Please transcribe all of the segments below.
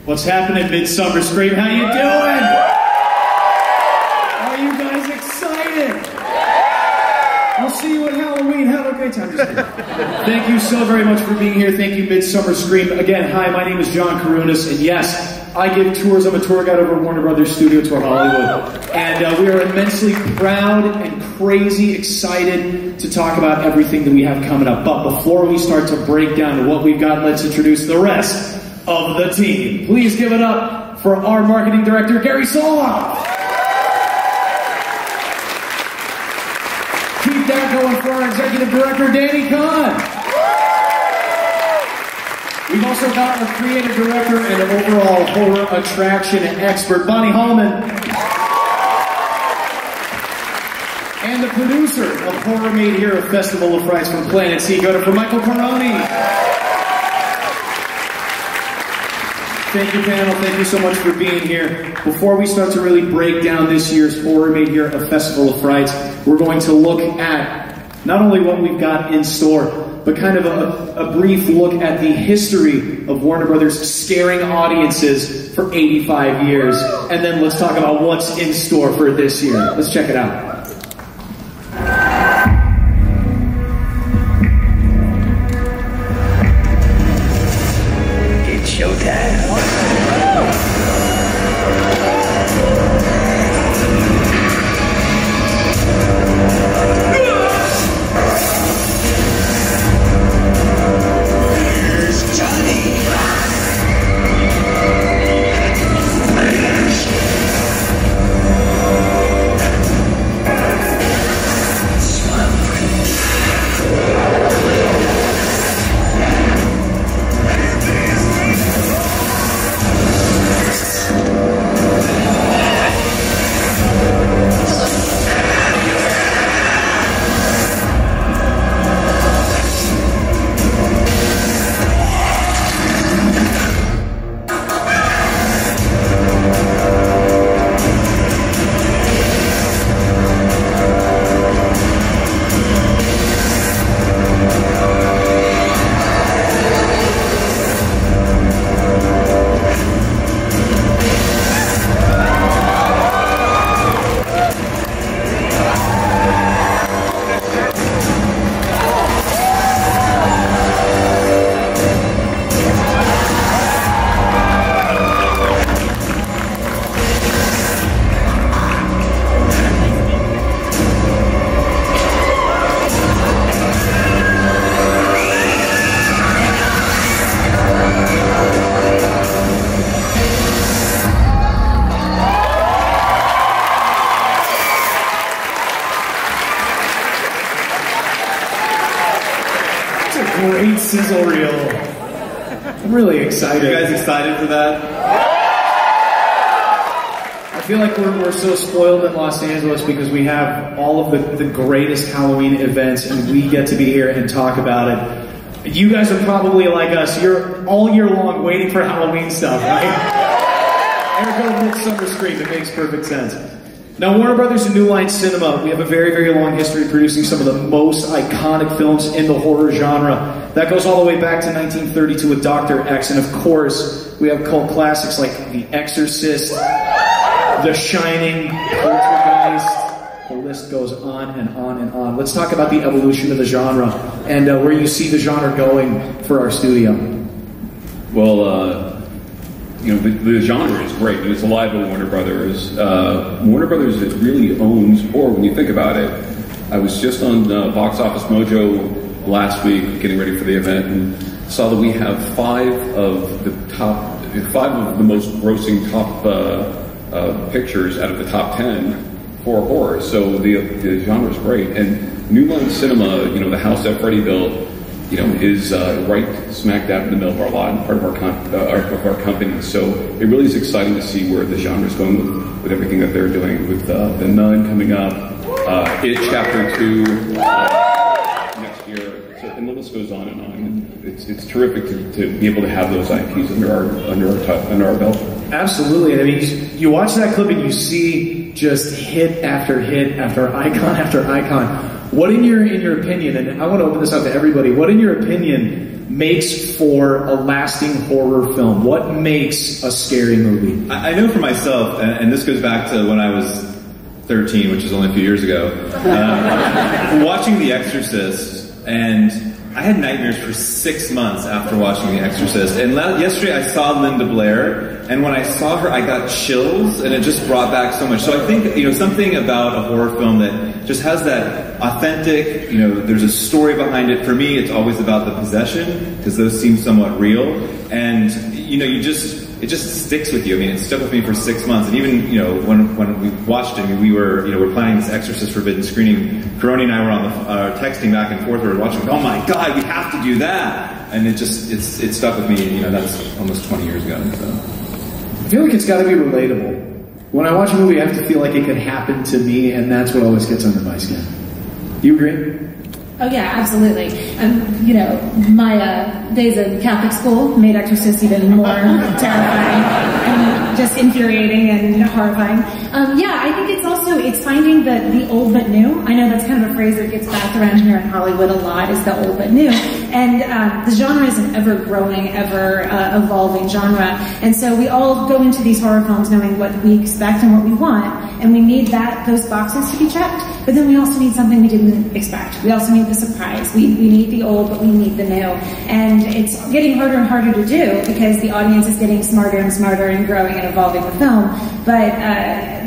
What's happening, Midsummer Scream? How you doing? Are you guys excited? We'll see you at Halloween. Have a great time. Thank you so very much for being here. Thank you, Midsummer Scream. Again, hi, my name is John Karunas, and yes, I give tours. I'm a tour guide over at Warner Brothers Studio Tour Hollywood. And we are immensely proud and crazy excited to talk about everything that we have coming up. But before we start to break down what we've got, let's introduce the rest of the team. Please give it up for our marketing director, Gary Soloff. Keep that going for our executive director, Danny Kahn. We've also got our creative director and overall horror attraction expert, Bonnie Hallman. And the producer of Horror Made Here, a Festival of Frights from Planet C, go to for Michael Caroni. Thank you, panel. Thank you so much for being here. Before we start to really break down this year's Horror Made Here, a Festival of Frights, we're going to look at not only what we've got in store, but kind of a brief look at the history of Warner Brothers scaring audiences for 85 years. And then let's talk about what's in store for this year. Let's check it out. It's showtime. Great sizzle reel. I'm really excited. You guys excited for that? I feel like we're so spoiled in Los Angeles because we have all of the greatest Halloween events and we get to be here and talk about it. You guys are probably like us. You're all year long waiting for Halloween stuff, right? Ergo Midsummer Scream. It makes perfect sense. Now, Warner Brothers and New Line Cinema, we have a very, very long history of producing some of the most iconic films in the horror genre. That goes all the way back to 1932 with Dr. X, and of course, we have cult classics like The Exorcist, The Shining, Poltergeist. The list goes on and on and on. Let's talk about the evolution of the genre and where you see the genre going for our studio. Well, you know, the genre is great, and it's alive at Warner Brothers. Warner Brothers really owns horror when you think about it. I was just on Box Office Mojo last week getting ready for the event and saw that we have five of the most grossing top pictures out of the top 10 for horror. So the genre is great. And New Line Cinema, you know, the house that Freddie built, you know, is right smack dab in the middle of our lot and part of our company. So it really is exciting to see where the genre is going with everything that they're doing with The Nun coming up, It Chapter 2 next year. So, and the list goes on and on. And it's terrific to be able to have those IPs under our belt. Absolutely. I mean, you watch that clip and you see just hit after icon after icon. What in your opinion, and I want to open this up to everybody, what in your opinion makes for a lasting horror film? What makes a scary movie? I know for myself, and this goes back to when I was 13, which is only a few years ago, watching The Exorcist, and I had nightmares for 6 months after watching The Exorcist. And yesterday I saw Linda Blair, and when I saw her, I got chills, and it just brought back so much. So I think, something about a horror film that just has that authentic, there's a story behind it. For me, it's always about the possession, because those seem somewhat real. And, it just sticks with you. I mean, it stuck with me for 6 months. And even, when we watched it, we're planning this Exorcist Forbidden screening. Karoni and I were on texting back and forth. We were watching, oh my God, we have to do that. And it stuck with me. That's almost 20 years ago. So. I feel like it's got to be relatable. When I watch a movie, I have to feel like it could happen to me, and that's what always gets under my skin. Do you agree? Oh yeah, absolutely. My days in Catholic school made Exorcist even more terrifying and just infuriating and horrifying. I think it's finding the old but new. I know that's kind of a phrase that gets backed around here in Hollywood a lot, is the old but new. And the genre is an ever-growing, ever-evolving genre. And so we all go into these horror films knowing what we expect and what we want, and we need those boxes to be checked. But then we also need something we didn't expect. We also need the surprise. We need the old, but we need the new. And it's getting harder and harder to do because the audience is getting smarter and smarter and growing and evolving the film. But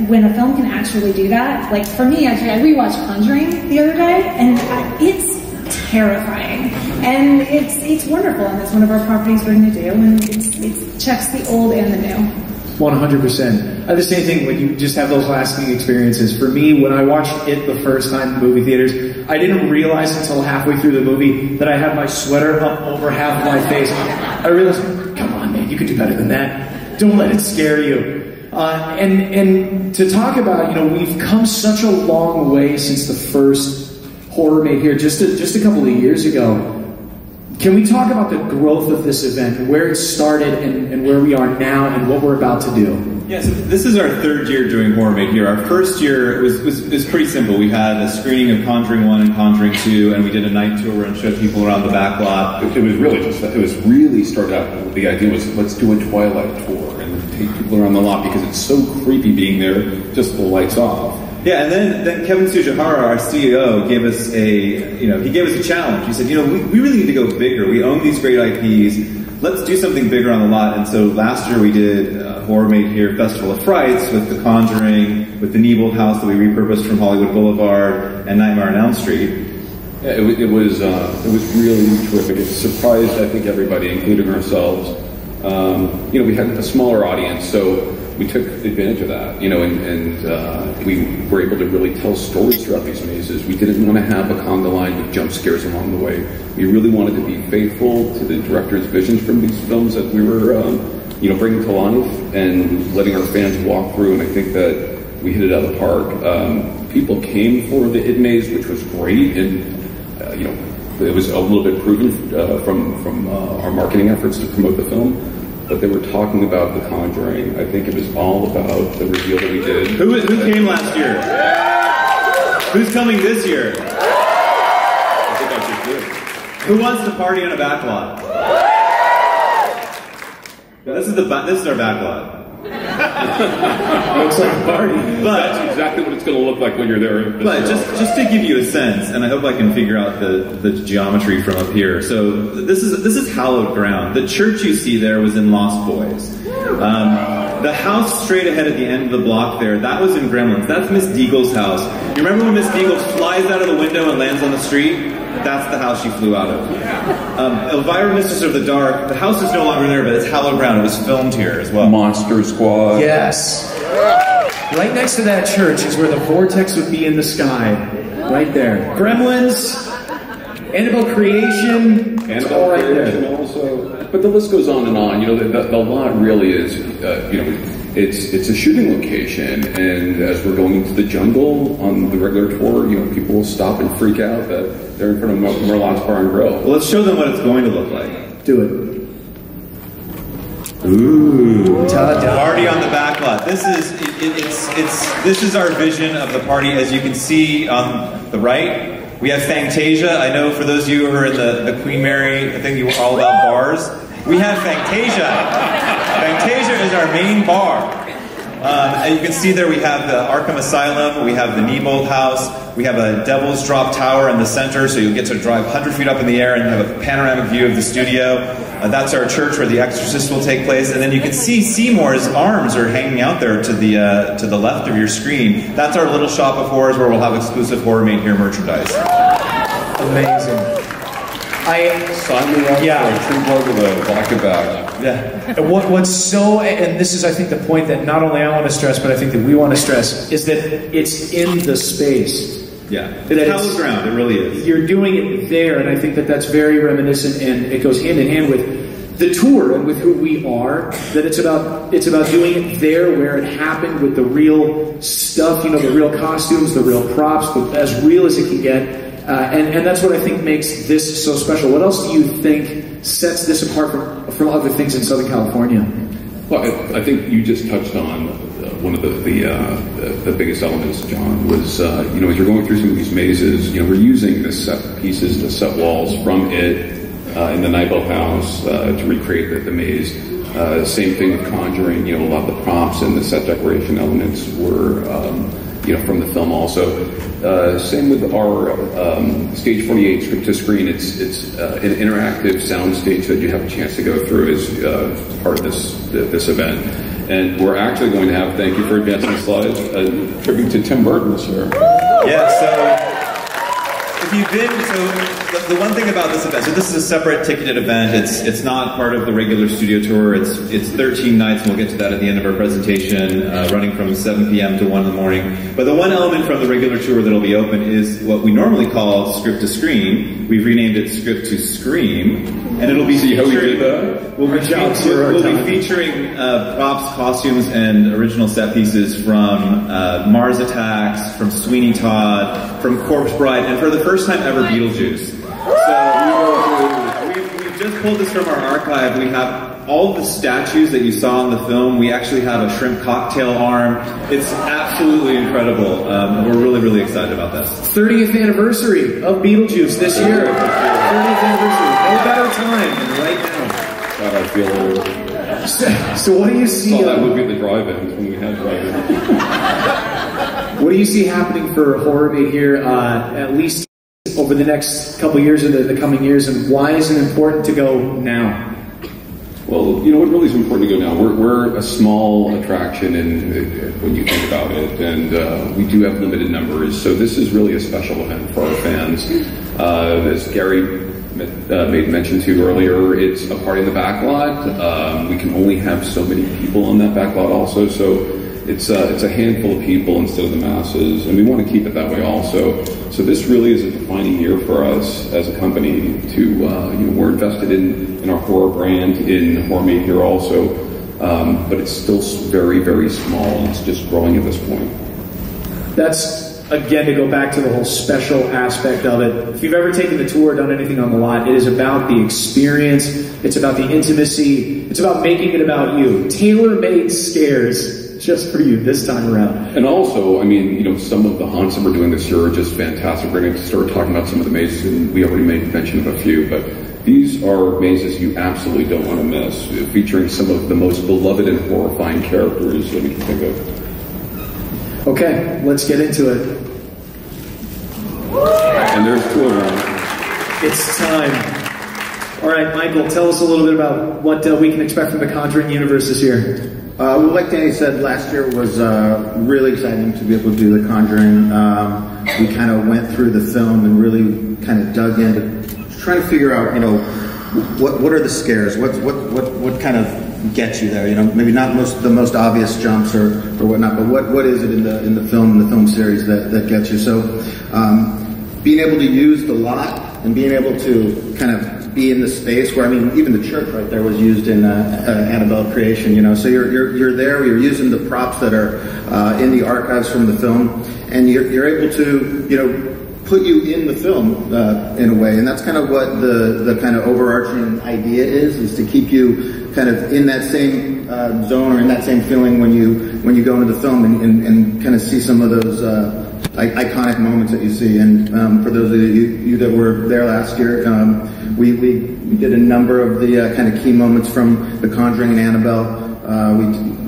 when a film can actually do that, like for me, actually, I rewatched Conjuring the other day, and it's terrifying. And it's wonderful, and that's one of our properties we're going to do. And it checks the old and the new. 100%. I have the same thing when you just have those lasting experiences. For me, when I watched it the first time in movie theaters, I didn't realize until halfway through the movie that I had my sweater up over half of my face. I realized, come on, man, you could do better than that. Don't let it scare you. And to talk about, we've come such a long way since the first horror made here, just a couple of years ago. Can we talk about the growth of this event, where it started and where we are now and what we're about to do? Yeah, so this is our third year doing Horror Made Here. Our first year was pretty simple. We had a screening of Conjuring 1 and Conjuring 2, and we did a night tour and showed people around the back lot. It was really started out, the idea was, let's do a Twilight tour and take people around the lot because it's so creepy being there, just the lights off. Yeah, and then Kevin Tsujihara, our CEO, gave us a challenge. He said, we really need to go bigger. We own these great IPs. Let's do something bigger on the lot. And so last year we did Horror Made Here Festival of Frights with The Conjuring, with the Neibold House that we repurposed from Hollywood Boulevard, and Nightmare on Elm Street. Yeah, it was really terrific. It surprised, I think, everybody, including ourselves. We had a smaller audience, so we took advantage of that, and we were able to really tell stories throughout these mazes. We didn't want to have a conga line with jump scares along the way. We really wanted to be faithful to the director's visions from these films that we were, bringing to life and letting our fans walk through. And I think that we hit it out of the park. People came for the It Maze, which was great, and it was a little bit proven from our marketing efforts to promote the film. But they were talking about The Conjuring. I think it was all about the reveal that we did. Who came last year? Who's coming this year? I think I just did. Who wants to party on a back lot? This is our back lot. Looks like a party. But that's exactly what it's going to look like when you're there. But just to give you a sense, and I hope I can figure out the geometry from up here. So this is hallowed ground. The church you see there was in Lost Boys. The house straight ahead at the end of the block there, that was in Gremlins. That's Miss Deagle's house. You remember when Miss Deagle flies out of the window and lands on the street? That's the house she flew out of. Elvira, Mistress of the Dark, the house is no longer there, but it's hallowed ground. It was filmed here as well. Monster Squad. Yes. Right next to that church is where the vortex would be in the sky. Right there. Gremlins, Annabelle Creation, Annabelle right Creation there. also. But the list goes on and on. The lot really is, it's a shooting location, and as we're going into the jungle on the regular tour, people will stop and freak out that they're in front of Merlot's Bar and Grill. Well, let's show them what it's going to look like. Do it. Ooh! Party on the back lot. This is our vision of the party. As you can see on the right, We have Fantasia. I know for those of you who are in the Queen Mary, I think you were all about bars. We have Fantasia. Fantasia is our main bar. And you can see there we have the Arkham Asylum, we have the Nebold House, we have a Devil's Drop Tower in the center, so you'll get to drive 100 feet up in the air and have a panoramic view of the studio. That's our church where The Exorcist will take place, and then you can see Seymour's arms are hanging out there to the left of your screen. That's our little shop of horrors where we'll have exclusive Horror Made Here merchandise. Amazing. Sign me up for a true blood with a vodka bag. Yeah. And what's so, and this is I think the point that not only I want to stress, but I think that we want to stress, is that it's in the space. Yeah. It's hallowed ground, it really is. You're doing it there, and I think that that's very reminiscent, and it goes hand in hand with the tour and with who we are, that it's about doing it there where it happened with the real stuff, you know, the real costumes, the real props, as real as it can get. And that's what I think makes this so special. What else do you think sets this apart from other things in Southern California? Well, I think you just touched on one of the biggest elements, John, was, you know, as you're going through some of these mazes, you know, we're using the set pieces, the set walls from it in the Nightbell House to recreate the maze. Same thing with Conjuring, you know, a lot of the props and the set decoration elements were, you know, from the film also. Same with our Stage 48 script to screen. It's an interactive sound stage that you have a chance to go through as part of this event. And we're actually going to have, thank you for advancing the slides, a tribute to Tim Burton this year. Yeah, so if you've been, so the one thing about this event, so this is a separate ticketed event. It's not part of the regular studio tour. It's 13 nights, and we'll get to that at the end of our presentation, running from 7 p.m. to 1 in the morning. But the one element from the regular tour that'll be open is what we normally call Script to Screen. We've renamed it Script to Scream, and it'll be featuring, we'll be featuring props, costumes, and original set pieces from Mars Attacks, from Sweeney Todd, from Corpse Bride, and for the first time ever, Beetlejuice. So we've just pulled this from our archive. We have all the statues that you saw in the film. We actually have a shrimp cocktail arm. It's absolutely incredible. We're really, really excited about this. 30th anniversary of Beetlejuice this year. 30th anniversary. No better time than right now. God, I feel old. So what do you see? I saw that movie at the drive-ins when we had drive-ins. What do you see happening for Horror Made Here, at least over the next couple of years or the coming years, and why is it important to go now? Well, you know what really is important to go now? We're a small attraction when you think about it, and we do have limited numbers, so this is really a special event for our fans. As Gary made mention to earlier, it's a party in the back lot. We can only have so many people on that back lot also, so it's a handful of people instead of the masses, and we want to keep it that way also. So this really is a defining year for us as a company. You know, we're invested in our horror brand, in Horror Made Here also, but it's still very, very small, and it's just growing at this point. That's, again, to go back to the whole special aspect of it. If you've ever taken the tour, done anything on the lot, it is about the experience, it's about the intimacy, it's about making it about you. Tailor-made scares just for you this time around. And also, I mean, you know, some of the haunts that we're doing this year are just fantastic. We're going to start talking about some of the mazes, and we already made mention of a few, but these are mazes you absolutely don't want to miss, featuring some of the most beloved and horrifying characters that we can think of. Okay, let's get into it. And there's two of them. It's time. All right, Michael, tell us a little bit about what we can expect from the Conjuring universe this year. Well, like Danny said, last year was really exciting to be able to do The Conjuring. We kind of went through the film and really kind of dug into trying to figure out, you know, what are the scares? What kind of gets you there? You know, maybe not the most obvious jumps or whatnot, but what is it in the film series that gets you? So being able to use the lot and being able to kind of be in the space where, I mean, even the church right there was used in Annabelle creation, you know. So you're there, you're using the props that are in the archives from the film, and you're able to, you know, put you in the film in a way, and that's kind of what the kind of overarching idea is to keep you kind of in that same zone or in that same feeling when you go into the film and kind of see some of those iconic moments that you see. And for those of you that were there last year, we did a number of the kind of key moments from The Conjuring and Annabelle.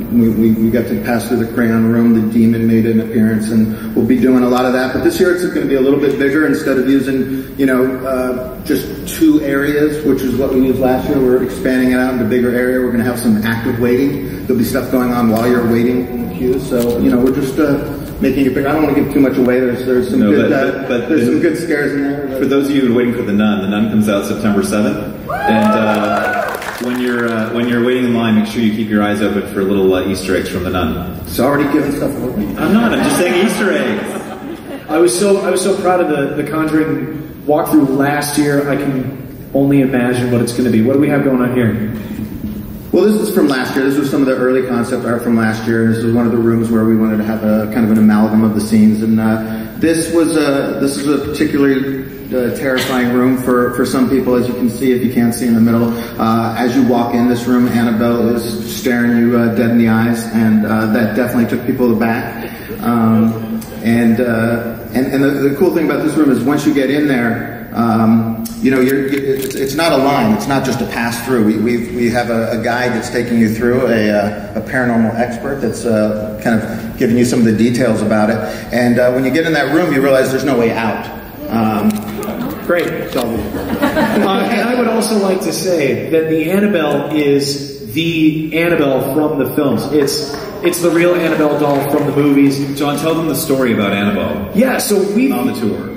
We got to pass through the crayon room. The demon made an appearance, and we'll be doing a lot of that. But this year it's going to be a little bit bigger. Instead of using, just 2 areas, which is what we used last year, we're expanding it out into a bigger area. We're going to have some active waiting. There'll be stuff going on while you're waiting in the queue. So, we're just making it bigger. I don't want to give too much away. There's some there's some good scares in there. For those of you waiting for The Nun comes out September 7th, and when you're waiting in line, make sure you keep your eyes open for little Easter eggs from The Nun. It's already giving stuff away. I'm not. I'm just saying Easter eggs. I was so proud of the Conjuring walkthrough last year. I can only imagine what it's going to be. What do we have going on here? Well, this is from last year. This was some of the early concept art from last year. This was one of the rooms where we wanted to have a kind of an amalgam of the scenes. And this is a particularly terrifying room for some people, as you can see, if you can't see in the middle. As you walk in this room, Annabelle is staring you dead in the eyes, and that definitely took people aback. And the cool thing about this room is once you get in there, it's not a line. It's not just a pass through. We have a guide that's taking you through, a paranormal expert that's kind of giving you some of the details about it. And when you get in that room, you realize there's no way out. Great. And I would also like to say that the Annabelle is the Annabelle from the films. It's the real Annabelle doll from the movies. John, tell them the story about Annabelle. Yeah, so we on the tour.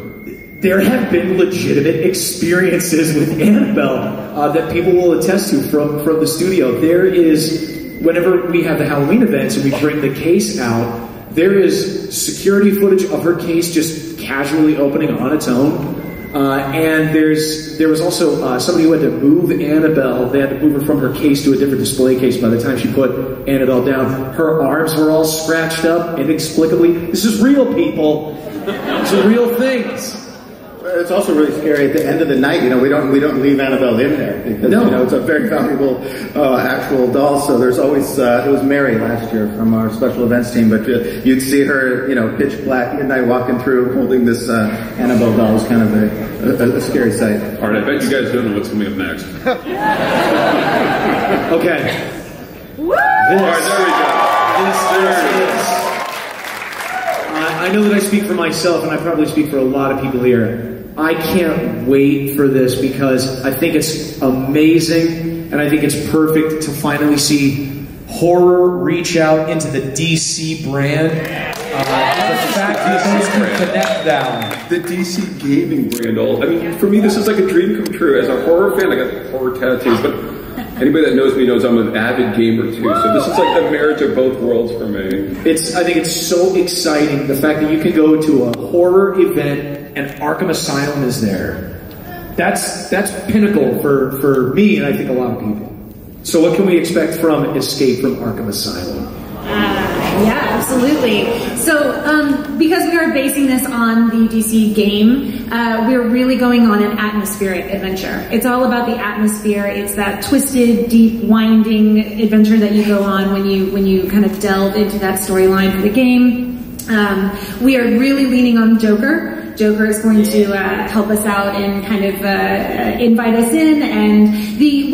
There have been legitimate experiences with Annabelle that people will attest to from the studio. There is, whenever we have the Halloween events and we bring the case out, there is security footage of her case just casually opening on its own. And there was also somebody who had to move Annabelle. They had to move her from her case to a different display case by the time she put Annabelle down. Her arms were all scratched up inexplicably. This is real, people. These are real things. It's also really scary at the end of the night. We don't leave Annabelle in there because it's a very valuable actual doll. So there's always it was Mary last year from our special events team, but you'd see her pitch black midnight walking through holding this Annabelle doll. It was kind of a scary sight. All right, I bet you guys don't know what's coming up next. Okay. All right, there we go. I know that I speak for myself, and I probably speak for a lot of people here. I can't wait for this because I think it's amazing, and I think it's perfect to finally see horror reach out into the DC brand. The fact that those can connect down. The DC gaming brand. For me, this is like a dream come true. As a horror fan, I got horror tattoos, but anybody that knows me knows I'm an avid gamer too. So this is like the marriage of both worlds for me. I think it's so exciting, the fact that you can go to a horror event and Arkham Asylum is there. That's pinnacle for me, and I think a lot of people. So what can we expect from Escape from Arkham Asylum? Yeah, absolutely. So, because we are basing this on the DC game, we're really going on an atmospheric adventure. It's all about the atmosphere. It's that twisted, deep, winding adventure that you go on when you kind of delve into that storyline for the game. We are really leaning on Joker. Joker is going to help us out and kind of invite us in. And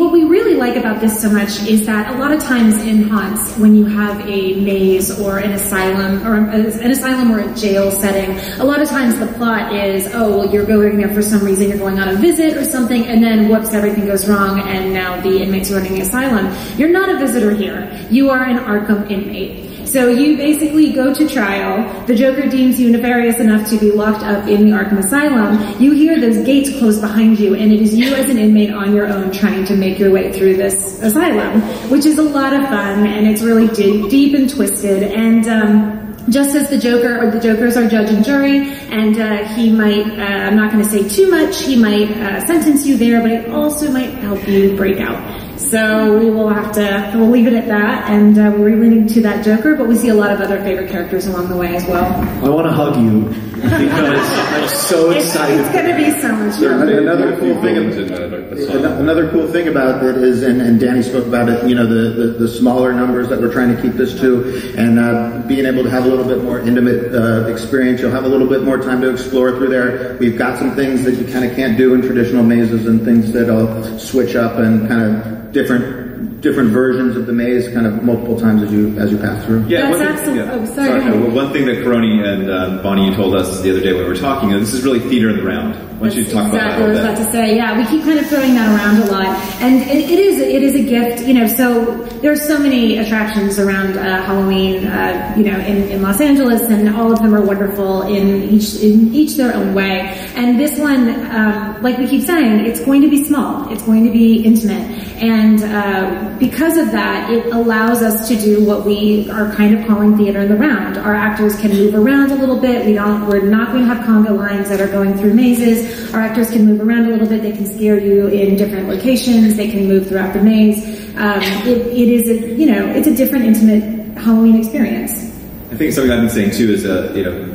what we really like about this so much is that a lot of times in haunts, when you have a maze or an asylum or a jail setting, a lot of times the plot is, you're going there for some reason, you're going on a visit or something, and then whoops, everything goes wrong, and now the inmate's running the asylum. You're not a visitor here. You are an Arkham inmate. So you basically go to trial, the Joker deems you nefarious enough to be locked up in the Arkham Asylum, you hear those gates close behind you, and it is you as an inmate on your own trying to make your way through this asylum, which is a lot of fun, and it's really deep and twisted, and just as the Joker's our judge and jury, and he might, I'm not going to say too much, he might sentence you there, but it also might help you break out. So we'll leave it at that, and we're relating to that Joker, but we see a lot of other favorite characters along the way as well. I want to hug you because I'm so excited. It's going to be so much fun. Another cool thing about it is, and Danny spoke about it, the smaller numbers that we're trying to keep this to, and being able to have a little bit more intimate experience. You'll have a little bit more time to explore through there. We've got some things that you kind of can't do in traditional mazes, and things that'll switch up and kind of different versions of the maze kind of multiple times as you pass through. Yeah, that's absolutely. Yeah. Oh, sorry. One thing that Karoni and Bonnie, you told us the other day when we were talking, this is really theater in the round. Why don't you talk about that a little bit? Exactly what I was about to say. Yeah, we keep kind of throwing that around a lot, and it is a gift. So there's so many attractions around Halloween, in Los Angeles, and all of them are wonderful in each their own way. And this one, like we keep saying, it's going to be small, it's going to be intimate, and because of that, it allows us to do what we are kind of calling theater in the round. Our actors can move around a little bit. We're not going to have conga lines that are going through mazes. Our actors can move around a little bit. They can scare you in different locations. They can move throughout the maze. It's a different, intimate Halloween experience. I think something I've been saying too is,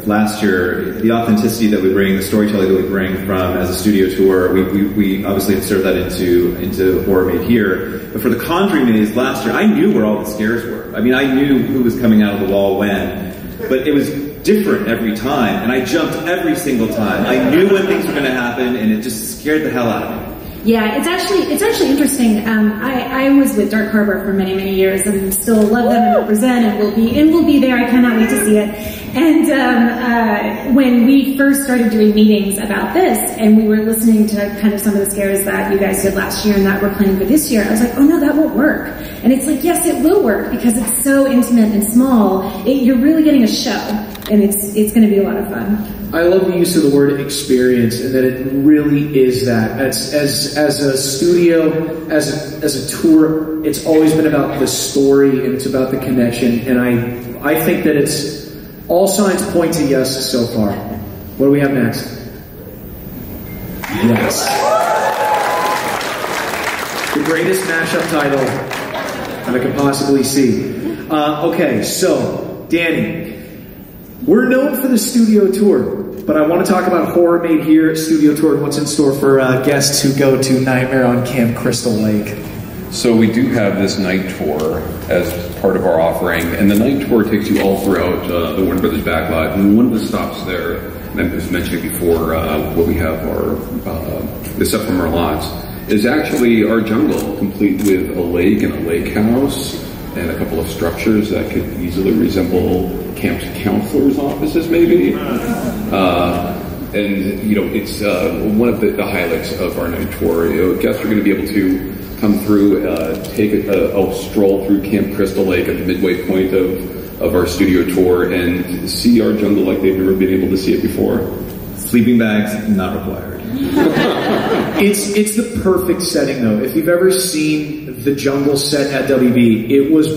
last year, the authenticity that we bring, the storytelling that we bring from as a studio tour, we obviously inserted that into Horror Made Here. But for the Conjuring maze last year, I knew where all the scares were. I mean, I knew who was coming out of the wall when, but it was different every time, and I jumped every single time. I knew when things were going to happen, and it just scared the hell out of me. Yeah, it's actually interesting. I was with Dark Harbor for many, many years, and still love them and represent, and we'll be there. I cannot wait to see it. And when we first started doing meetings about this, and we were listening to kind of some of the scares that you guys did last year and that we're planning for this year, I was like, oh no, that won't work. And it's like, yes, it will work because it's so intimate and small. You're really getting a show, and it's going to be a lot of fun. I love the use of the word experience, and that it really is that. As a studio, as a tour, it's always been about the story and it's about the connection. And I think that it's all signs point to yes so far. What do we have next? Yes. The greatest mashup title that I could possibly see. Okay, so Danny, we're known for the studio tour. But I want to talk about Horror Made Here, Studio Tour, and what's in store for guests who go to Nightmare on Camp Crystal Lake. So we do have this night tour as part of our offering, and the night tour takes you all throughout the Warner Brothers backlot. And one of the stops there, and I was mentioning before, what we have the stuff from our lots, is actually our jungle, complete with a lake and a lake house, and a couple of structures that could easily resemble camp counselors' offices, maybe. It's one of the highlights of our night tour. Guests are going to be able to come through, take a stroll through Camp Crystal Lake at the midway point of our studio tour and see our jungle like they've never been able to see it before. Sleeping bags not required. It's the perfect setting, though. If you've ever seen the jungle set at WB, it was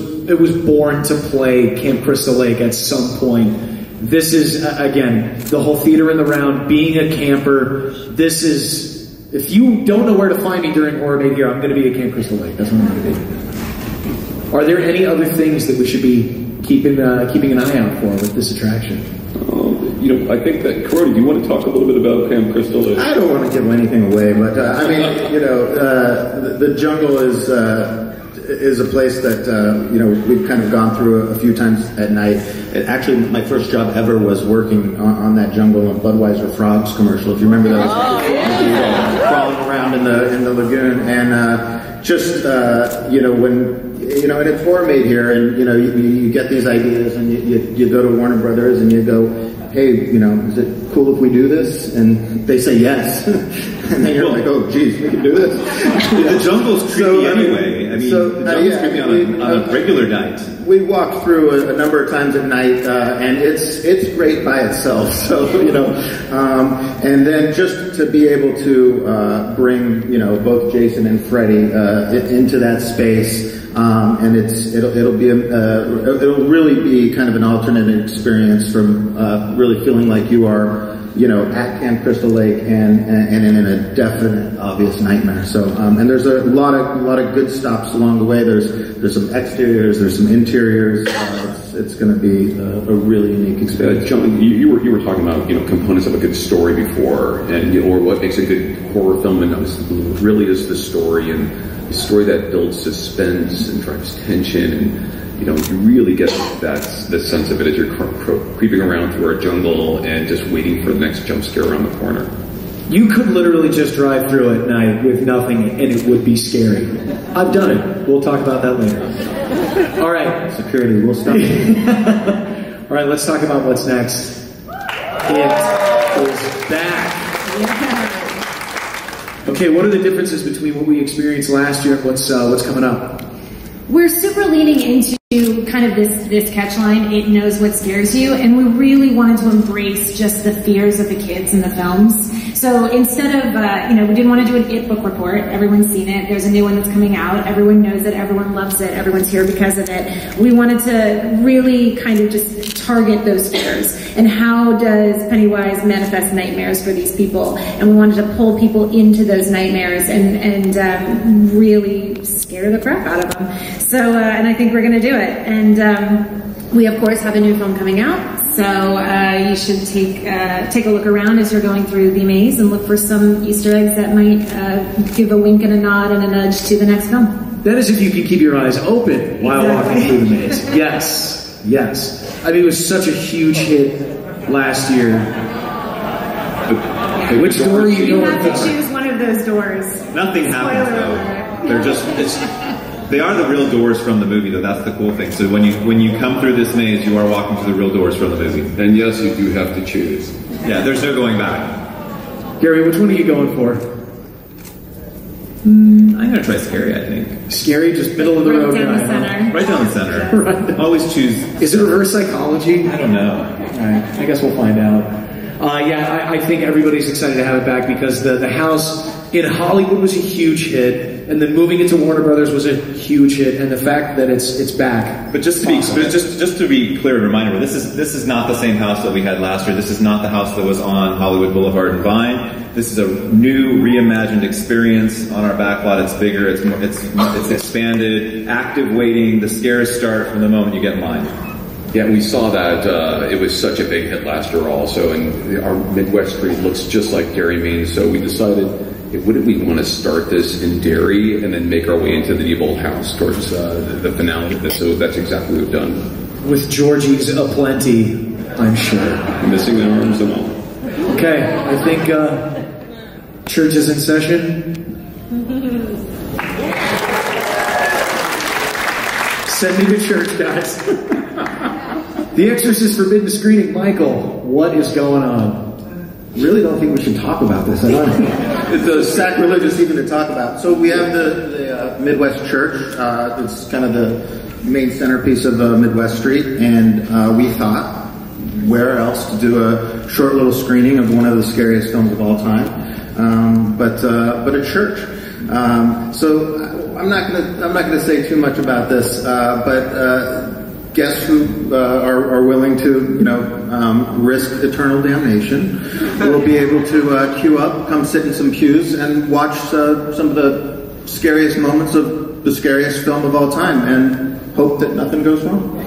born to play Camp Crystal Lake at some point. This is, again, the whole theater in the round, being a camper. This is, if you don't know where to find me during Horror Made Here, I'm going to be at Camp Crystal Lake. That's what I'm going to be. Are there any other things that we should be keeping an eye out for with this attraction? I think that, Corey, do you want to talk a little bit about Camp Crystal Lake? I don't want to give anything away, but the jungle is a place that we've kind of gone through a few times at night. Actually, my first job ever was working on that jungle on Budweiser Frogs commercial. If you remember those, crawling around in the lagoon, and and it's Horror Made Here, and you get these ideas, and you go to Warner Brothers, and you go, hey, is it cool if we do this? And they say yes. And then you're like, oh, geez, we can do this. The jungle's creepy anyway. The jungle's creepy on a regular night. We walked through a number of times at night, and it's great by itself. So, and then just to be able to bring, both Jason and Freddie into that space. And it'll really be kind of an alternate experience from really feeling like you are at Camp Crystal Lake and in a definite, obvious nightmare. So, and there's a lot of good stops along the way. There's some exteriors, there's some interiors. It's going to be a really unique experience. John, you were talking about components of a good story before, and or what makes a good horror film, and it really is the story, and the story that builds suspense and drives tension, and you really get the sense of it as you're creeping around through a jungle and just waiting for the next jump scare around the corner. You could literally just drive through at night with nothing, and it would be scary. I've done it. We'll talk about that later. All right. Security, we'll stop. All right, let's talk about what's next. It is back. Okay, what are the differences between what we experienced last year and what's coming up? We're super leaning into kind of this catchline, it knows what scares you, and we really wanted to embrace just the fears of the kids in the films. So instead of, we didn't want to do an It book report. Everyone's seen it. There's a new one that's coming out. Everyone knows it. Everyone loves it. Everyone's here because of it. We wanted to really kind of just target those fears. And how does Pennywise manifest nightmares for these people? And we wanted to pull people into those nightmares and really scare the crap out of them. So, and I think we're going to do it. And we, of course, have a new film coming out. So you should take a look around as you're going through the maze and look for some Easter eggs that might give a wink and a nod and a nudge to the next film. That is if you can keep your eyes open while walking through the maze. Yes. I mean, it was such a huge hit last year. Which door are you going for? You have to choose one of those doors. Nothing happens though. They're just they are the real doors from the movie, though. That's the cool thing. So when you come through this maze, you are walking through the real doors from the movie. And yes, you do have to choose. Yeah, there's no going back. Gary, which one are you going for? I'm gonna try scary. I think scary, just middle of the road. Right down the center. Right down the center. Right. Always choose. Is it reverse psychology? I don't know. All right, I guess we'll find out. I think everybody's excited to have it back because the house in Hollywood was a huge hit, and then moving into Warner Brothers was a huge hit, and the fact that it's back. But just to be clear and reminder, this is not the same house that we had last year. This is not the house that was on Hollywood Boulevard and Vine. This is a new, reimagined experience on our backlot. It's bigger. It's expanded. Active waiting. The scares start from the moment you get in line. Yeah, we saw that it was such a big hit last year also, and our Midwest Street looks just like Derry, Maine, so we decided, wouldn't we want to start this in Derry and then make our way into the new old house towards the finale of this? So that's exactly what we've done. With Georgie's aplenty, I'm sure. Missing the arms and all. Okay, I think church is in session. Send me to church, guys. The Exorcist Forbidden Screening. Michael, what is going on? Really don't think we should talk about this. I don't it's sacrilegious even to talk about. So we have the Midwest Church. It's kind of the main centerpiece of Midwest Street, and we thought, where else to do a short little screening of one of the scariest films of all time, but a church. So I'm not gonna say too much about this, but guests who are willing to risk eternal damnation will be able to queue up, come sit in some pews, and watch some of the scariest moments of the scariest film of all time, and hope that nothing goes wrong.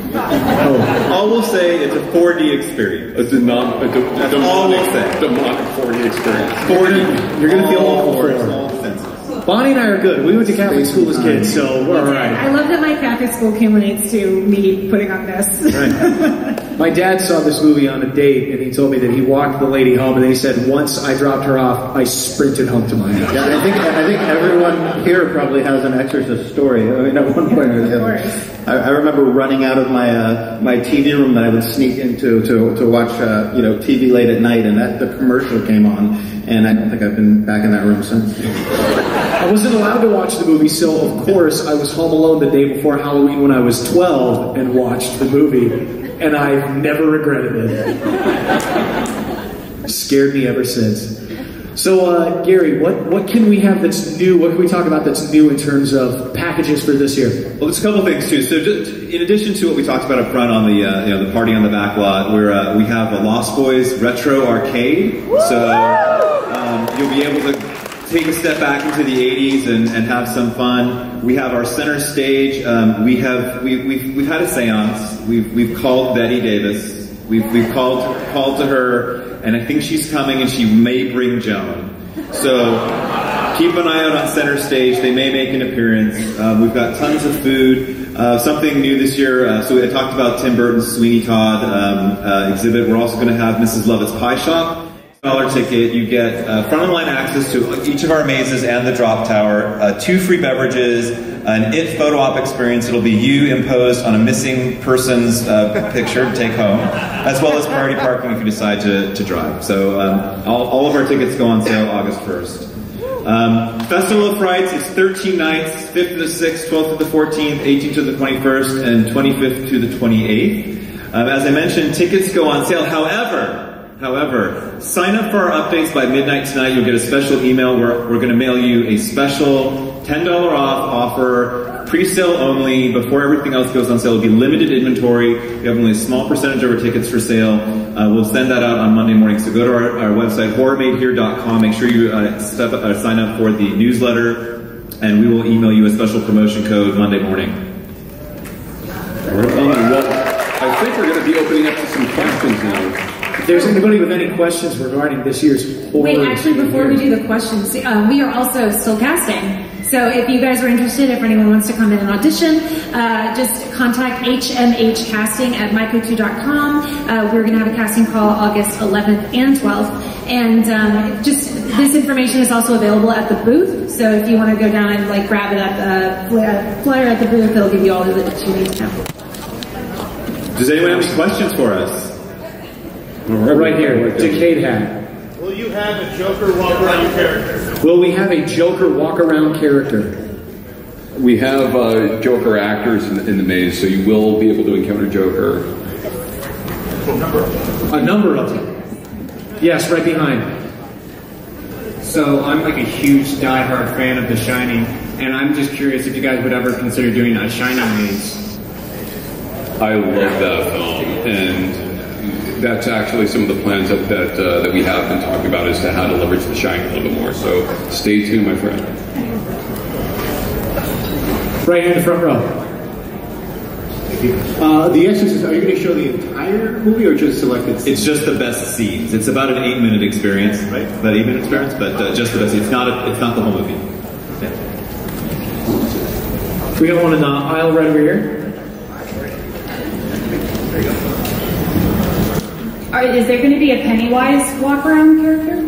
All we'll say, it's a 4D experience. It's a demonic 4D experience. 4D. You're going to feel awful for it. All senses. Bonnie and I are good. We went to Catholic school as kids, so we're all right. I love that my Catholic school relates to me putting on this. Right. My dad saw this movie on a date, and he told me that he walked the lady home, and then he said, once I dropped her off, I sprinted home to my house. Yeah, I think everyone here probably has an Exorcist story. I mean, at one point or the other. I remember running out of my TV room that I would sneak into to watch TV late at night, and the commercial came on, and I don't think I've been back in that room since. I wasn't allowed to watch the movie, so of course I was home alone the day before Halloween when I was 12 and watched the movie, and I've never regretted it. Scared me ever since. So, Gary, what can we have that's new? What can we talk about that's new in terms of packages for this year? Well, there's a couple things too. So, just in addition to what we talked about up front on the the party on the back lot, we have a Lost Boys Retro Arcade. So you'll be able to take a step back into the 80s and have some fun. We have our center stage. We've had a seance. We've called Betty Davis. We've called to her. And I think she's coming, and she may bring Joan. So keep an eye out on center stage. They may make an appearance. We've got tons of food. Something new this year. So I talked about Tim Burton's Sweeney Todd exhibit. We're also going to have Mrs. Lovett's Pie Shop. $1 ticket. You get front-of-the-line access to each of our mazes and the drop tower. 2 free beverages. An IT photo op experience. It'll be you imposed on a missing person's picture to take home, as well as priority parking if you decide to drive. So all of our tickets go on sale August 1st. Festival of Frights is 13 nights, 5th to the 6th, 12th to the 14th, 18th to the 21st, and 25th to the 28th. As I mentioned, tickets go on sale. However, sign up for our updates by midnight tonight. You'll get a special email where we're going to mail you a special $10 off offer, pre-sale only, before everything else goes on sale. It'll be limited inventory. We have only a small percentage of our tickets for sale. We'll send that out on Monday morning. So go to our website, horrormadehere.com. Make sure you sign up for the newsletter, and we will email you a special promotion code Monday morning. I think we're going to be opening up to some questions now. If there's anybody with any questions regarding this year's horror... Wait, actually, before we do the questions, we are also still casting. So if you guys are interested, if anyone wants to come in and audition, just contact hmhcasting@myco2.com. We're going to have a casting call August 11th and 12th. And just this information is also available at the booth. So if you want to go down and grab it at the flyer at the booth, it'll give you all the that you need to know. Does anyone have any questions for us? Right here, Decade Hat. Will you have a Joker walk around character? Will we have a Joker walk around character? We have Joker actors in the maze, so you will be able to encounter Joker. A number of them. Yes, right behind. So I'm a huge diehard fan of The Shining, and I'm just curious if you guys would ever consider doing a Shining maze. I love that film, and that's actually some of the plans that we have been talking about as to how to leverage The Shining a little bit more. So stay tuned, my friend. Right here in the front row. The Exorcist, are you going to show the entire movie or just selected scenes? It's just the best scenes. It's about an 8-minute experience, right? About 8-minute experience, but just the best. It's not the whole movie. Yeah. We got one in the aisle right over here. There you go. Is there going to be a Pennywise walk-around character?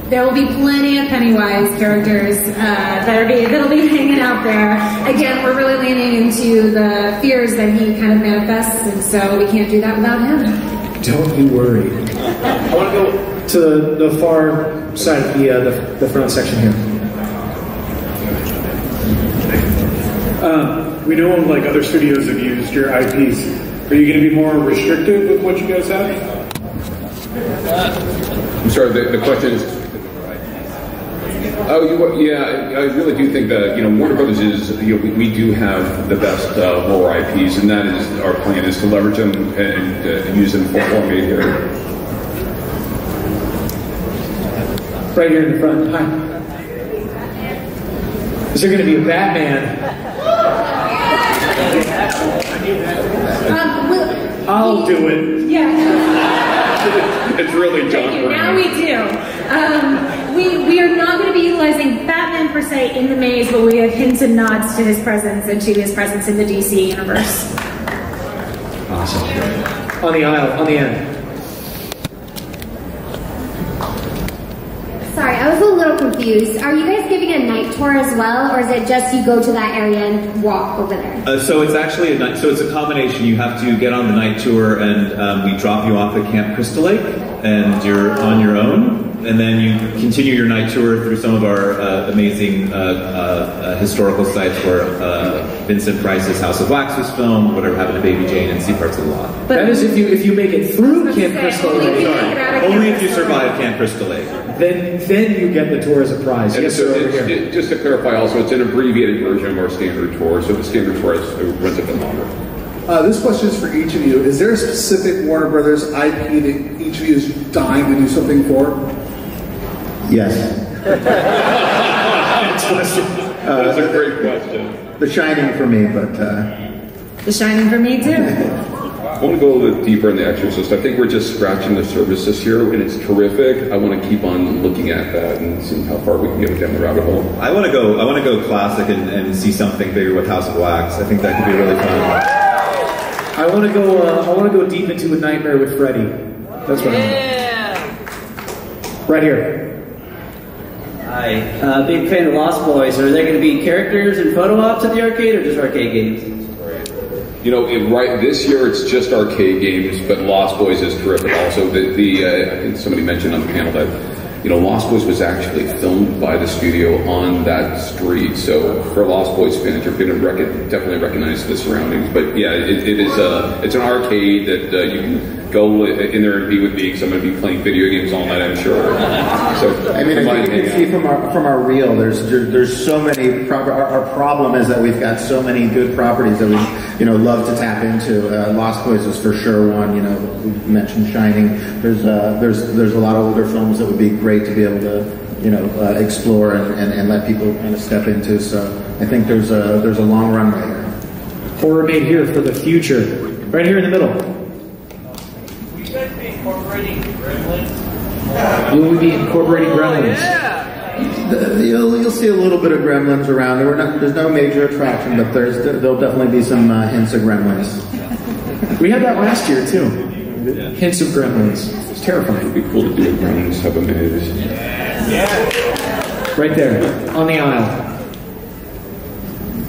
There will be plenty of Pennywise characters that'll be hanging out there. Again, we're really leaning into the fears that he kind of manifests, and so we can't do that without him. Don't you worry. I want to go to the far side of the front section here. We know other studios have used your IPs. Are you going to be more restrictive with what you guys have? I'm sorry, the question is... yeah, I really do think that, Warner Brothers is, we do have the best horror IPs, and that is our plan, is to leverage them and use them for horror made here. Right here in the front. Hi. Is there going to be a Batman? I'll do it. Yeah. It's really John. Now we do. We are not going to be utilizing Batman per se in the maze, but we have hints and nods to his presence and to his presence in the DC universe. Awesome. On the aisle, on the end. Sorry, I was a little confused. Are you guys giving a night tour as well, or is it just you go to that area and walk over there? So it's actually it's a combination. You have to get on the night tour, and we drop you off at Camp Crystal Lake, and you're on your own. And then you continue your night tour through some of our amazing historical sites where Vincent Price's House of Wax was filmed, whatever happened to Baby Jane, and see parts of the lot. But that is if you make it through Camp Crystal Lake. Only if you survive Camp Crystal Lake. then you get the tour as a prize. And Yes, so sir, over here. just to clarify also, it's an abbreviated version of our standard tour, so the standard tour runs a bit longer. This question is for each of you. Is there a specific Warner Brothers IP that each of you is dying to do something for? Yes. That's a great question. The Shining for me, but... The Shining for me, too. I want to go a little bit deeper in The Exorcist. I think we're just scratching the surface this year, and it's terrific. I want to keep on looking at that and seeing how far we can get down the rabbit hole. I want to go classic and see something bigger with House of Wax. I think that could be really fun. I want to go deep into A Nightmare with Freddy. That's what I want. Right here. Hi. Big fan of Lost Boys. Are there going to be characters and photo ops at the arcade or just arcade games? You know, this year it's just arcade games, but Lost Boys is terrific. Also, I think somebody mentioned on the panel that Lost Boys was actually filmed by the studio on that street. So for Lost Boys fans, you're going to definitely recognize the surroundings. But yeah, it's an arcade that you can go in there and be with me because I'm going to be playing video games all night, I'm sure. So I mean, I think you can see from our reel, there's so many. Our problem is that we've got so many good properties that we love to tap into. Lost Boys is for sure one. We mentioned Shining. There's a lot of older films that would be great to be able to explore and let people kind of step into. So I think there's a long runway here. Horror made here for the future. Right here in the middle. Incorporating Gremlins? Will we be incorporating Gremlins? You'll see a little bit of Gremlins around. There's no major attraction, but there'll definitely be some hints of Gremlins. We had that last year too. Yeah. Hints of Gremlins. It's terrifying. It'd be cool to do a Gremlins type of maze. Yeah. Right there on the aisle.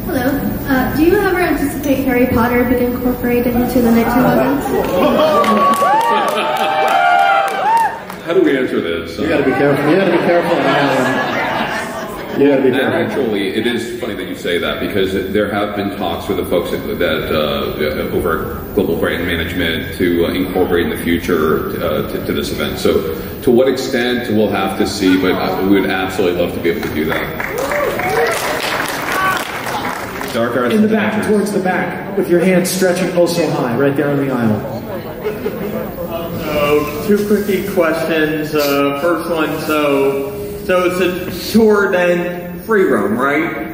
Hello. Do you ever anticipate Harry Potter being incorporated into the next events? How do we answer this? You gotta be careful. You gotta be careful on that one. You gotta be careful. Actually, it is funny that you say that because there have been talks with the folks that over global brand management to incorporate in the future to this event. So, to what extent we'll have to see, but we would absolutely love to be able to do that. Dark Arts in the back, towards the back, with your hands stretching oh so high, right there on the aisle. Two quickie questions. First one, so it's a tour then free roam, right?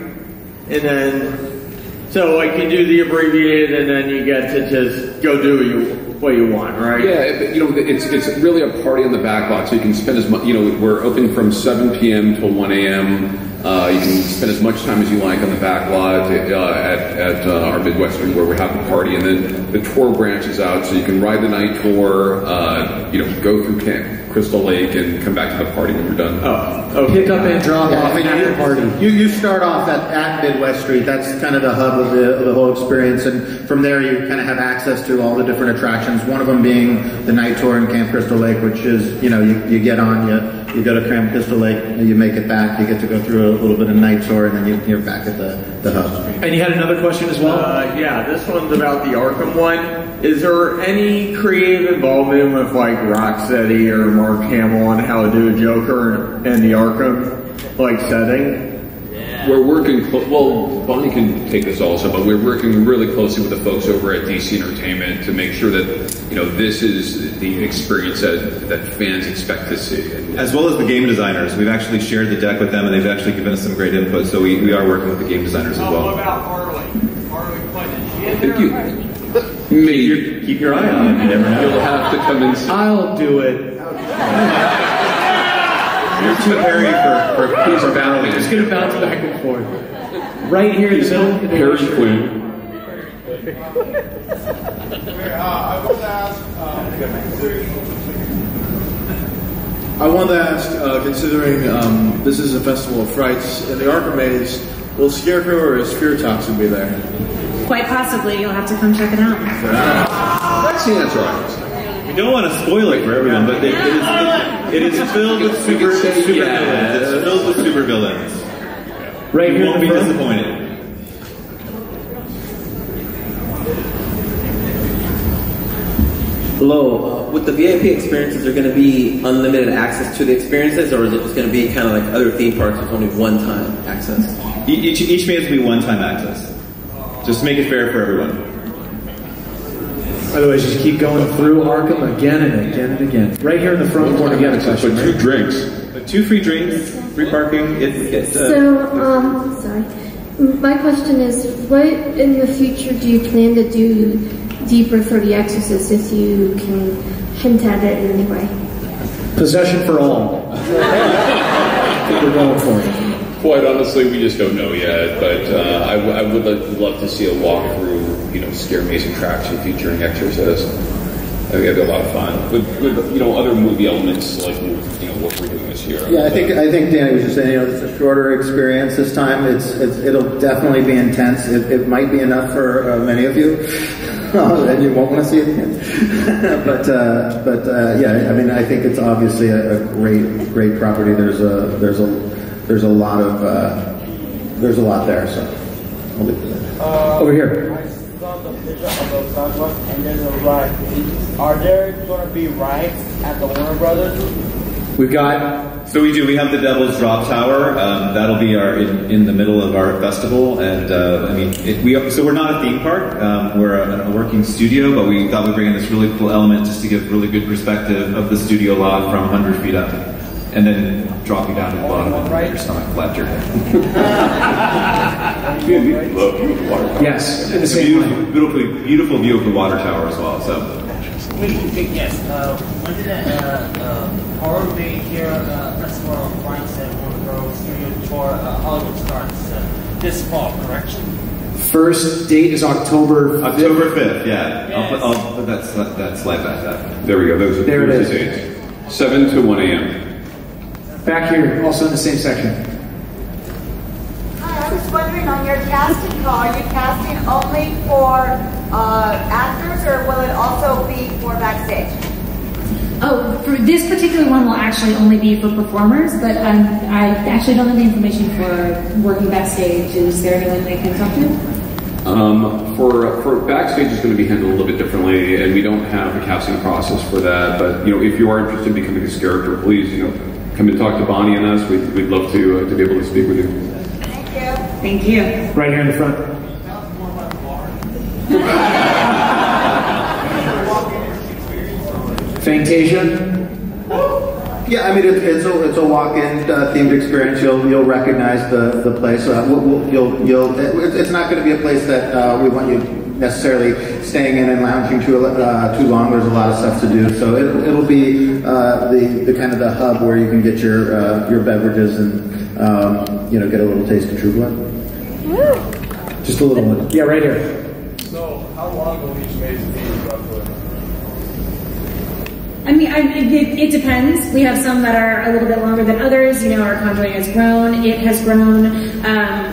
And then, so I can do the abbreviated, and then you get to just go do what you want, right? Yeah, it's really a party on the back lot, so you can spend as much. We're open from 7 p.m. till 1 a.m. You can spend as much time as you like on the back lot at our Midwestern where we have the party, and then the tour branches out, so you can ride the night tour, go through Camp Crystal Lake and come back to the party when you're done. Pick up and drop off at the party. You start off at Midwest Street. That's kind of the hub of the whole experience, and from there you kind of have access to all the different attractions. One of them being the night tour in Camp Crystal Lake, which is you get on you go to Camp Crystal Lake, you make it back, you get to go through a little bit of night tour, and then you're back at the hub. And you had another question as well? Yeah, this one's about the Arkham one. Is there any creative involvement with like Rocksteady or Mark Hamill on how to do a Joker in the Arkham setting? We're working, well, Bonnie can take this also, but we're working really closely with the folks over at DC Entertainment to make sure that, this is the experience that fans expect to see. As well as the game designers. We've actually shared the deck with them, and they've actually given us some great input, so we are working with the game designers as well. What about Harley Quinn? Is she in Thank there? you. Keep your eye on it. You never know. You'll have to come and see. I'll do it. You're too hairy for He's battling. Just gonna bounce back and forth. Right here in the middle. Harry Quinn. I wanted to ask, considering this is a festival of frights, in the Arkham Maze, will Scarecrow or Sphere Toxin be there? Quite possibly. You'll have to come check it out. That's the answer. We don't want to spoil it for everyone, but it is filled with super villains. It's filled with super villains. Right you here won't be disappointed. Hello, with the VIP experiences, are going to be unlimited access to the experiences, or is it just going to be kind of like other theme parks with only one-time access? Each maze will be one-time access, just to make it fair for everyone. By the way, just keep going through Arkham again and again and again. Right here in the front corner, you have a question. But 2 drinks. 2 free drinks, free parking. Sorry. My question is, what in the future do you plan to do deeper for The Exorcist, if you can hint at it in any way? Possession for all. I think we're going for it. Quite honestly, we just don't know yet, but I would love to see a walkthrough, scare maze attraction featuring Exorcist. I think that'd be a lot of fun with other movie elements like what we're doing this year. Yeah, I think Danny was just saying, it's a shorter experience this time. It'll definitely be intense. It might be enough for many of you, and you won't want to see it again. but yeah, I mean, I think it's obviously a great property. There's a lot there. So I'll leave it there. Over here. I saw the picture of the sidewalk and there's a ride. Are there going to be rides at the Warner Brothers? We've got... So we have the Devil's Drop Tower. That'll be in the middle of our festival. And so we're not a theme park. We're a working studio, but we thought we'd bring in this really cool element just to give really good perspective of the studio lot from 100 feet up. And then drop you down to the bottom and make your stomach flap your head. Beautiful water tower. Yes, in the same beautiful view of the water tower as well. So, yes. When did the horror bay here festival of Frights at Warner Bros. Studio Tour Hollywood starts this fall, correct? First date is October 5th. October 5th, yeah. Yes. I'll put that slide back up. There we go. Those are the dates. 7 to 1 a.m. Back here, also in the same section. Hi, I was wondering, on your casting call, are you casting only for actors, or will it also be for backstage? Oh, for this particular one will actually only be for performers, but I actually don't have the information for working backstage. Is there anyone they can talk to? For backstage, it's going to be handled a little bit differently, and we don't have a casting process for that. But if you are interested in becoming this character, please come and talk to Bonnie and us. We'd love to be able to speak with you. Thank you. Thank you. Right here in the front. Fantasia. Yeah, I mean it's a walk-in themed experience. You'll recognize the place. It's not going to be a place that we want you necessarily staying in and lounging too long. There's a lot of stuff to do, so it'll be the kind of the hub where you can get your beverages and get a little taste of True Blood. Just a little one. Yeah, right here. So, how long will each maze be roughly? I mean, it depends. We have some that are a little bit longer than others. Our Conjuring has grown. It has grown.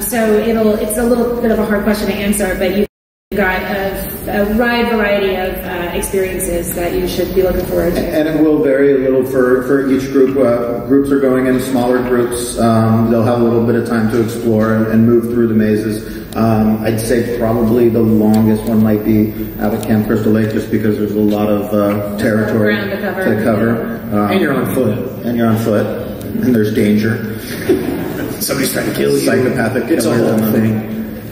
So it's a little bit of a hard question to answer, but you've got a wide variety of experiences that you should be looking forward to. And it will vary a little for each group. Groups are going in smaller groups. They'll have a little bit of time to explore and move through the mazes. I'd say probably the longest one might be out at Camp Crystal Lake, just because there's a lot of territory to cover. And you're on foot. And there's danger. Somebody's trying to kill you. Psychopathic It's a killers. whole thing.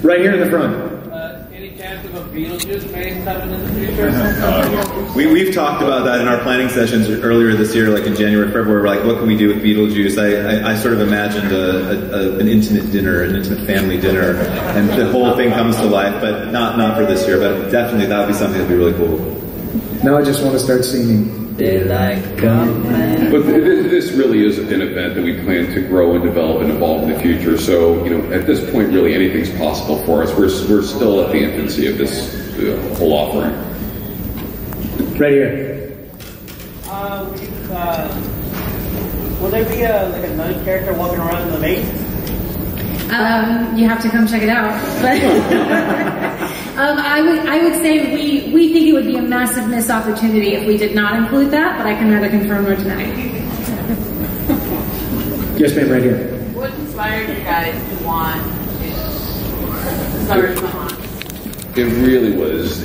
Right here in the front. Any chance of a Beetlejuice maze coming in the future? We've talked about that in our planning sessions earlier this year, like in January, February. We're like, what can we do with Beetlejuice? I sort of imagined an intimate dinner, an intimate family dinner, and the whole thing comes to life. But not for this year. But definitely that would be something that'd be really cool. Now I just want to start singing. But this really is an event that we plan to grow and develop and evolve in the future. So, at this point, really anything's possible for us. We're still at the infancy of this whole offering. Right here. Will there be a nun character walking around in the maze? You have to come check it out. But I would say we think it would be a massive missed opportunity if we did not include that, but I can neither confirm nor deny. Yes, ma'am, right here. What inspired you guys to want to start It really was,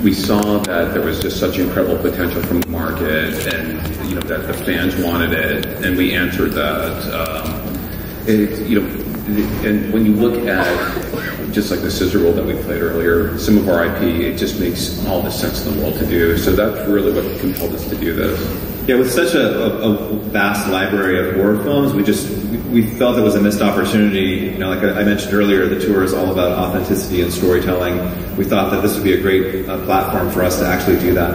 we saw that there was just such incredible potential from the market, and that the fans wanted it, and we answered that. And when you look at just like the scissor roll that we played earlier, some of our IP, it just makes all the sense in the world to do. So that's really what compelled us to do this. Yeah, with such a vast library of horror films, we felt it was a missed opportunity. Like I mentioned earlier, the tour is all about authenticity and storytelling. We thought that this would be a great platform for us to actually do that.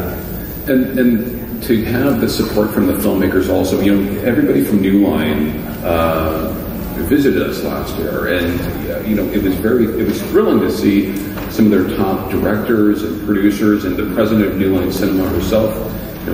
And to have the support from the filmmakers also, everybody from New Line visited us last year, and it was thrilling to see some of their top directors and producers and the president of New Line Cinema herself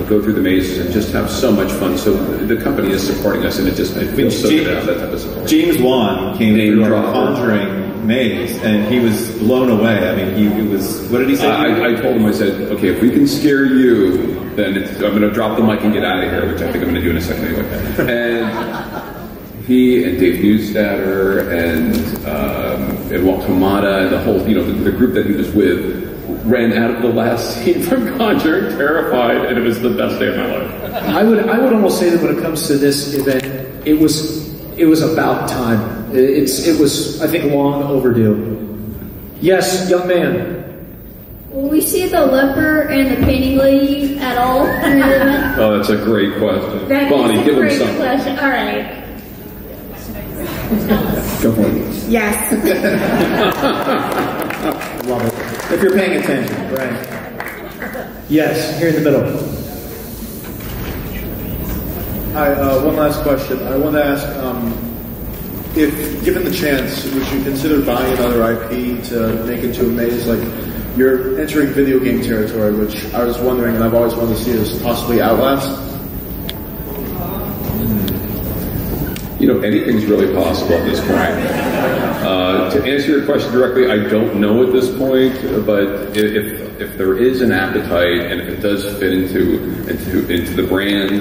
go through the mazes and just have so much fun. So the company is supporting us, and it feels so good to have that type of support. James Wan came through our Conjuring maze, and he was blown away. I mean, he was. What did he say? I told him, I said, okay, if we can scare you, then I'm going to drop the mic and get out of here, which I think I'm going to do in a second anyway. And he and Dave Neustadter and Walt Hamada and the whole, the group that he was with ran out of the last scene from Conjuring terrified, and it was the best day of my life. I would almost say that when it comes to this event, it was about time. It was, I think, long overdue. Yes, young man. Will we see the leper and the painting lady at all during the event? Oh, that's a great question. Bonnie, give him great something. question. All right. Go for it. Yes. Love it. If you're paying attention, right? Yes, here in the middle. Hi, one last question. I want to ask, if given the chance, would you consider buying another IP to make into a maze? Like, you're entering video game territory, which I was wondering, and I've always wanted to see, is possibly Outlast. Anything's really possible at this point. To answer your question directly, I don't know at this point, but if there is an appetite and if it does fit into the brand,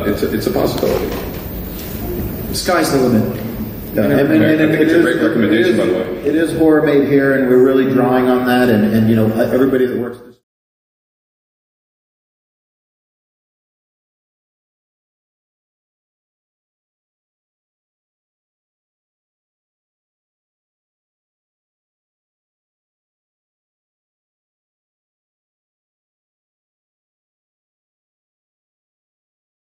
it's a possibility. Sky's the limit. Yeah, I think it's a great recommendation, by the way. It is horror made here, and we're really drawing on that, and everybody that works